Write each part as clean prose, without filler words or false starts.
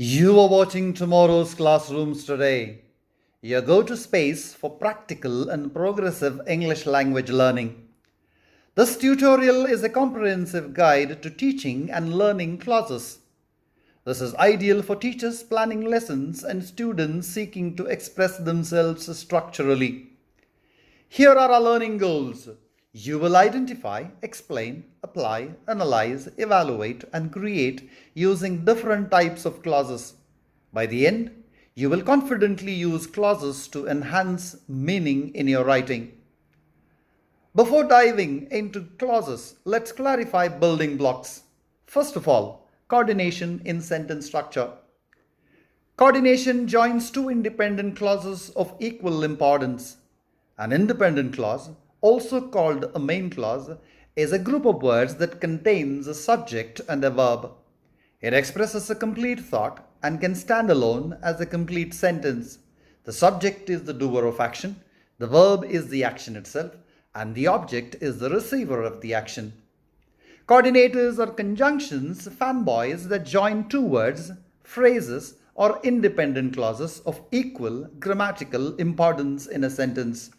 You are watching tomorrow's classrooms today. Your go-to space for practical and progressive English language learning. This tutorial is a comprehensive guide to teaching and learning clauses. This is ideal for teachers planning lessons and students seeking to express themselves structurally. Here are our learning goals. You will identify, explain, apply, analyze, evaluate, and create using different types of clauses. By the end, you will confidently use clauses to enhance meaning in your writing. Before diving into clauses, let's clarify building blocks. First of all, coordination in sentence structure. Coordination joins two independent clauses of equal importance. An independent clause, also called a main clause, is a group of words that contains a subject and a verb. It expresses a complete thought and can stand alone as a complete sentence. The subject is the doer of action, the verb is the action itself, and the object is the receiver of the action. Coordinators are conjunctions, fanboys that join two words, phrases, or independent clauses of equal grammatical importance in a sentence.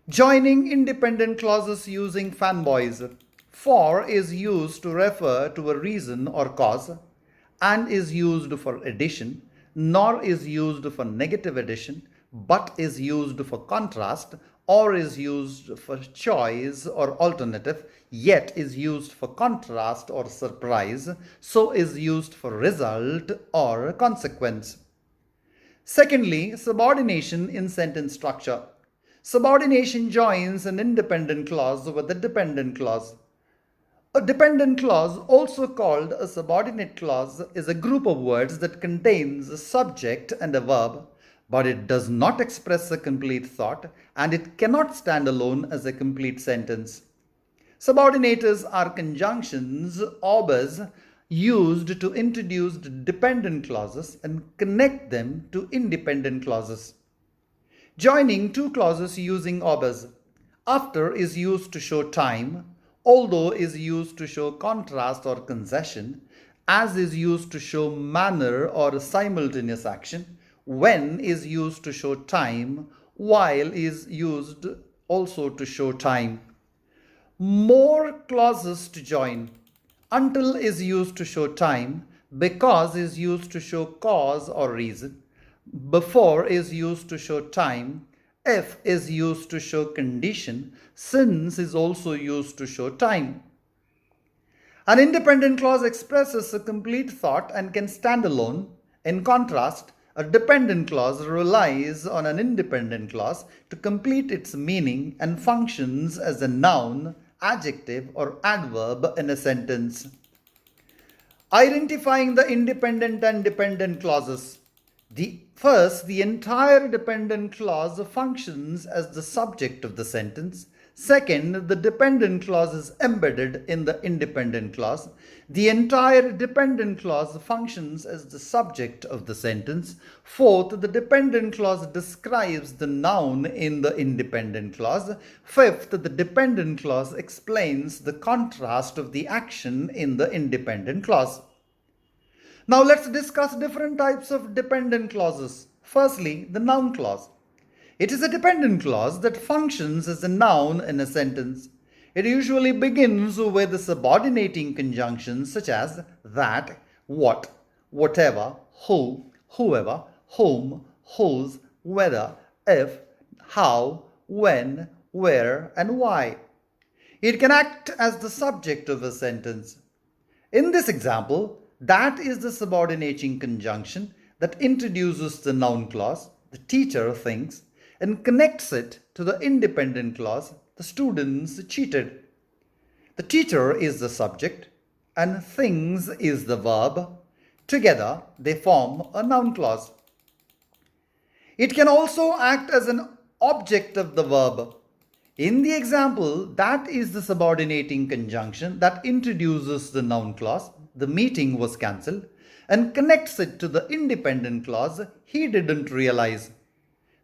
Joining independent clauses using fanboys. For is used to refer to a reason or cause, and is used for addition, nor is used for negative addition, but is used for contrast, or is used for choice or alternative, yet is used for contrast or surprise, so is used for result or consequence. Secondly, subordination in sentence structure. Subordination joins an independent clause with a dependent clause. A dependent clause, also called a subordinate clause, is a group of words that contains a subject and a verb, but it does not express a complete thought and it cannot stand alone as a complete sentence. Subordinators are conjunctions, AAAWWUBBIS, used to introduce dependent clauses and connect them to independent clauses. Joining two clauses using AAAWWUBBIS. After is used to show time, although is used to show contrast or concession, as is used to show manner or simultaneous action, when is used to show time, while is used also to show time. More clauses to join. Until is used to show time, because is used to show cause or reason, before is used to show time, if is used to show condition, since is also used to show time. An independent clause expresses a complete thought and can stand alone. In contrast, a dependent clause relies on an independent clause to complete its meaning and functions as a noun, adjective, or adverb in a sentence. Identifying the independent and dependent clauses. The entire dependent clause functions as the subject of the sentence. Second, the dependent clause is embedded in the independent clause. The entire dependent clause functions as the subject of the sentence. Fourth, the dependent clause describes the noun in the independent clause. Fifth, the dependent clause explains the contrast of the action in the independent clause. Now let's discuss different types of dependent clauses. Firstly, the noun clause. It is a dependent clause that functions as a noun in a sentence. It usually begins with a subordinating conjunction such as that, what, whatever, who, whoever, whom, whose, whether, if, how, when, where, and why. It can act as the subject of a sentence. In this example, that is the subordinating conjunction that introduces the noun clause, the teacher thinks, and connects it to the independent clause, the students cheated. The teacher is the subject and things is the verb. Together, they form a noun clause. It can also act as an object of the verb. In the example, that is the subordinating conjunction that introduces the noun clause, the meeting was cancelled, and connects it to the independent clause, he didn't realize.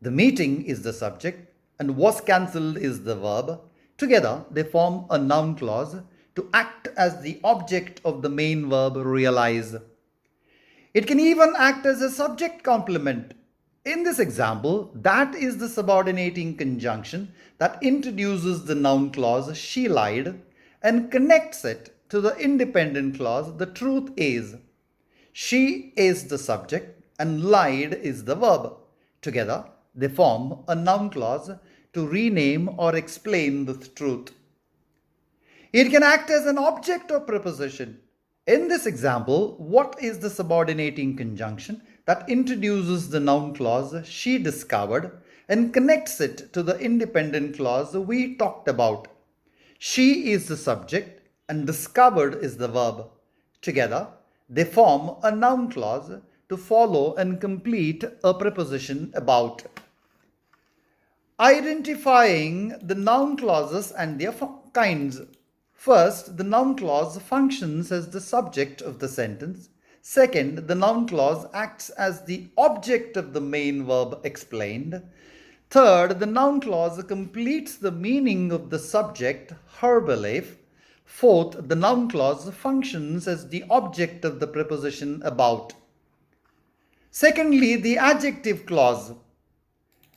The meeting is the subject and was cancelled is the verb. Together, they form a noun clause to act as the object of the main verb realize. It can even act as a subject complement. In this example, that is the subordinating conjunction that introduces the noun clause she lied and connects it to the independent clause the truth is. She is the subject and lied is the verb. Together, they form a noun clause to rename or explain the truth. It can act as an object or preposition. In this example, what is the subordinating conjunction that introduces the noun clause she discovered and connects it to the independent clause we talked about? She is the subject and discovered is the verb. Together, they form a noun clause to follow and complete a preposition about. Identifying the noun clauses and their kinds. First, the noun clause functions as the subject of the sentence. Second, the noun clause acts as the object of the main verb explained. Third, the noun clause completes the meaning of the subject, her belief. Fourth, the noun clause functions as the object of the preposition about. Secondly, the adjective clause.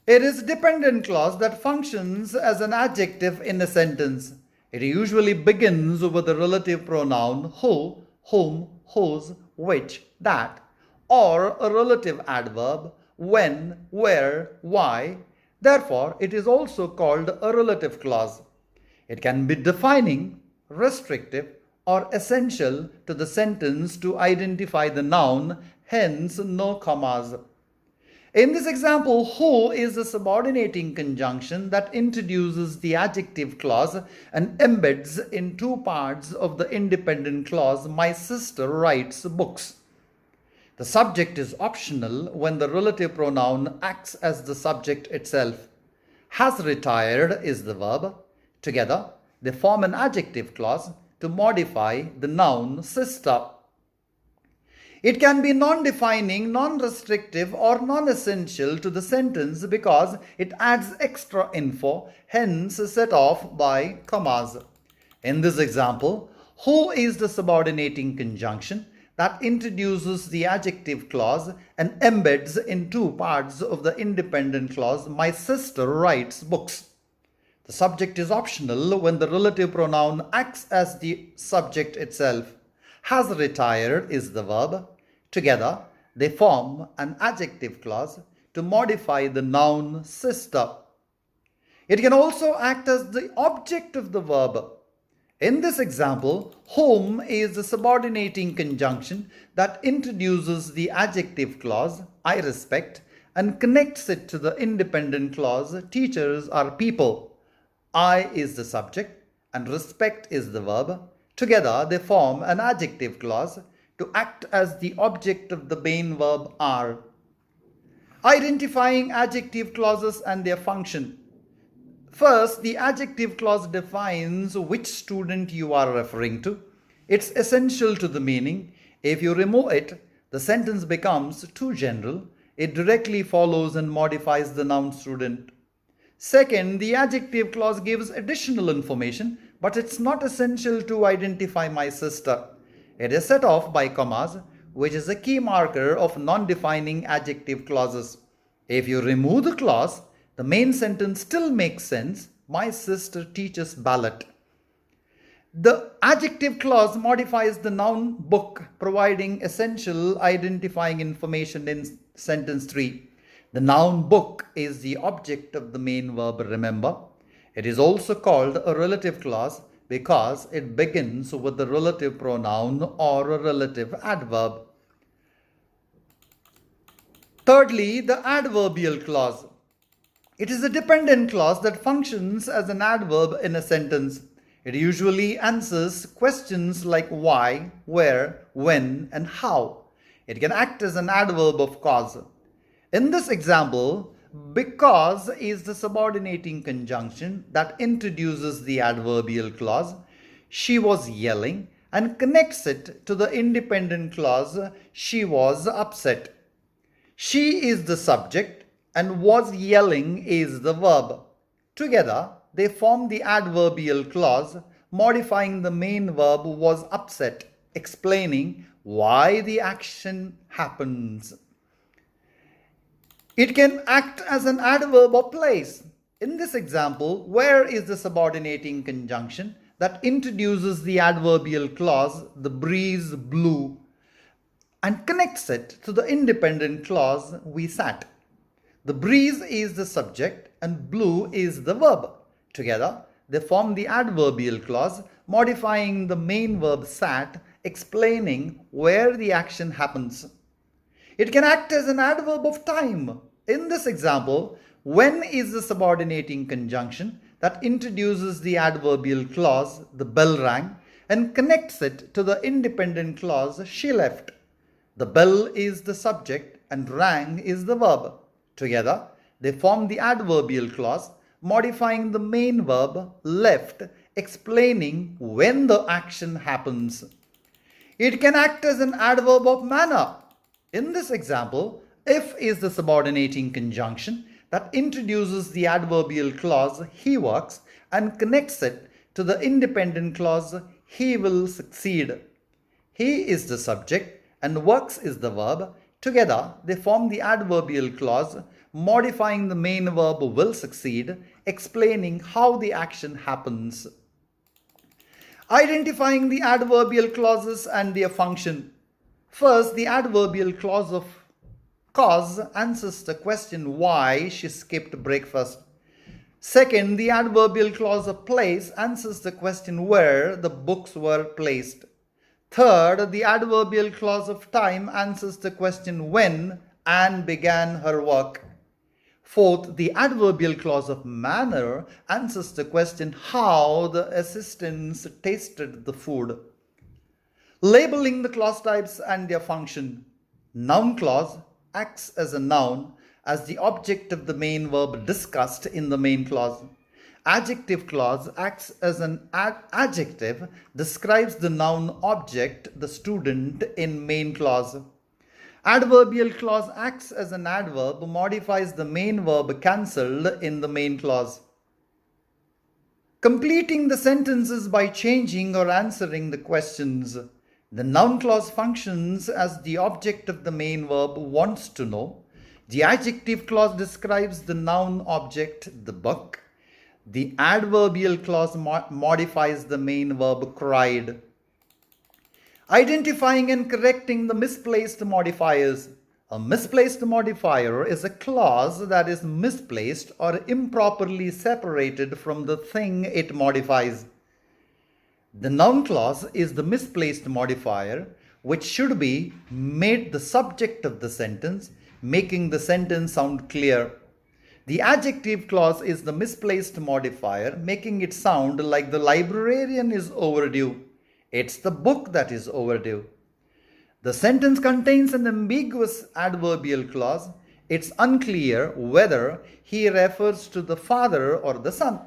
It is a dependent clause that functions as an adjective in a sentence. It usually begins with the relative pronoun who, whom, whose, which, that, or a relative adverb when, where, why. Therefore, it is also called a relative clause. It can be defining, restrictive, or essential to the sentence to identify the noun, hence no commas. In this example, who is the subordinating conjunction that introduces the adjective clause and embeds in two parts of the independent clause my sister writes books. The subject is optional when the relative pronoun acts as the subject itself. Has retired is the verb. Together, they form an adjective clause to modify the noun sister. It can be non-defining, non-restrictive, or non-essential to the sentence because it adds extra info, hence set off by commas. In this example, who is the subordinating conjunction that introduces the adjective clause and embeds in two parts of the independent clause my sister writes books. The subject is optional when the relative pronoun acts as the subject itself. Has retired is the verb. Together, they form an adjective clause to modify the noun sister. It can also act as the object of the verb. In this example, whom is the subordinating conjunction that introduces the adjective clause I respect and connects it to the independent clause teachers are people. I is the subject and respect is the verb. Together, they form an adjective clause to act as the object of the main verb are. Identifying adjective clauses and their function. First, the adjective clause defines which student you are referring to. It's essential to the meaning. If you remove it, the sentence becomes too general. It directly follows and modifies the noun student. Second, the adjective clause gives additional information, but it's not essential to identify my sister. It is set off by commas, which is a key marker of non-defining adjective clauses. If you remove the clause, the main sentence still makes sense. My sister teaches ballet. The adjective clause modifies the noun book, providing essential identifying information in sentence 3. The noun book is the object of the main verb remember. It is also called a relative clause because it begins with the relative pronoun or a relative adverb. Thirdly, the adverbial clause. It is a dependent clause that functions as an adverb in a sentence. It usually answers questions like why, where, when, and how. It can act as an adverb of cause. In this example, because is the subordinating conjunction that introduces the adverbial clause. She was yelling and connects it to the independent clause she was upset. She is the subject and was yelling is the verb. Together, they form the adverbial clause, modifying the main verb was upset, explaining why the action happens. It can act as an adverb of place. In this example, where is the subordinating conjunction that introduces the adverbial clause, the breeze blew, and connects it to the independent clause, we sat. The breeze is the subject and blew is the verb. Together, they form the adverbial clause, modifying the main verb sat, explaining where the action happens. It can act as an adverb of time. In this example, when is the subordinating conjunction that introduces the adverbial clause, the bell rang, and connects it to the independent clause, she left. The bell is the subject and rang is the verb. Together, they form the adverbial clause, modifying the main verb, left, explaining when the action happens. It can act as an adverb of manner. In this example, if is the subordinating conjunction that introduces the adverbial clause, he works, and connects it to the independent clause, he will succeed. He is the subject and works is the verb. Together, they form the adverbial clause, modifying the main verb will succeed, explaining how the action happens. Identifying the adverbial clauses and their function. First, the adverbial clause of cause answers the question why she skipped breakfast. Second, the adverbial clause of place answers the question where the books were placed. Third, the adverbial clause of time answers the question when Anne began her work. Fourth, the adverbial clause of manner answers the question how the assistants tasted the food. Labeling the clause types and their function. Noun clause acts as a noun as the object of the main verb discussed in the main clause. Adjective clause acts as an adjective, describes the noun object, the student, in main clause. Adverbial clause acts as an adverb, modifies the main verb cancelled in the main clause. Completing the sentences by changing or answering the questions. The noun clause functions as the object of the main verb wants to know. The adjective clause describes the noun object, the book. The adverbial clause modifies the main verb cried. Identifying and correcting the misplaced modifiers. A misplaced modifier is a clause that is misplaced or improperly separated from the thing it modifies. The noun clause is the misplaced modifier, which should be made the subject of the sentence, making the sentence sound clear. The adjective clause is the misplaced modifier, making it sound like the librarian is overdue. It's the book that is overdue. The sentence contains an ambiguous adverbial clause. It's unclear whether he refers to the father or the son.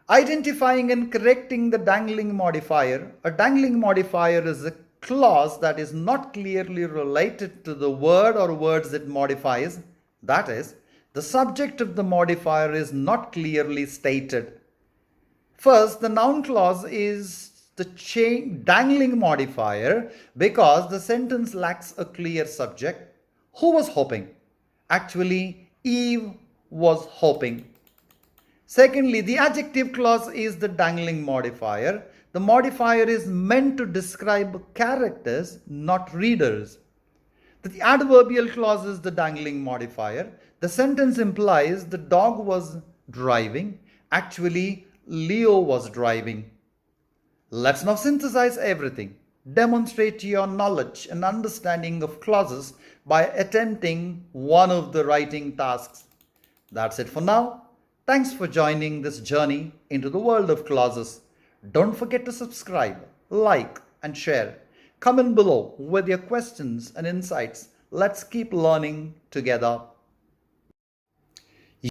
Identifying and correcting the dangling modifier. A dangling modifier is a clause that is not clearly related to the word or words it modifies. That is, the subject of the modifier is not clearly stated. First, the noun clause is the dangling modifier because the sentence lacks a clear subject. Who was hoping? Actually, Eve was hoping. Secondly, the adjective clause is the dangling modifier. The modifier is meant to describe characters, not readers. The adverbial clause is the dangling modifier. The sentence implies the dog was driving. Actually, Leo was driving. Let's now synthesize everything. Demonstrate your knowledge and understanding of clauses by attempting one of the writing tasks. That's it for now. Thanks for joining this journey into the world of clauses. Don't forget to subscribe, like, and share. Comment below with your questions and insights. Let's keep learning together.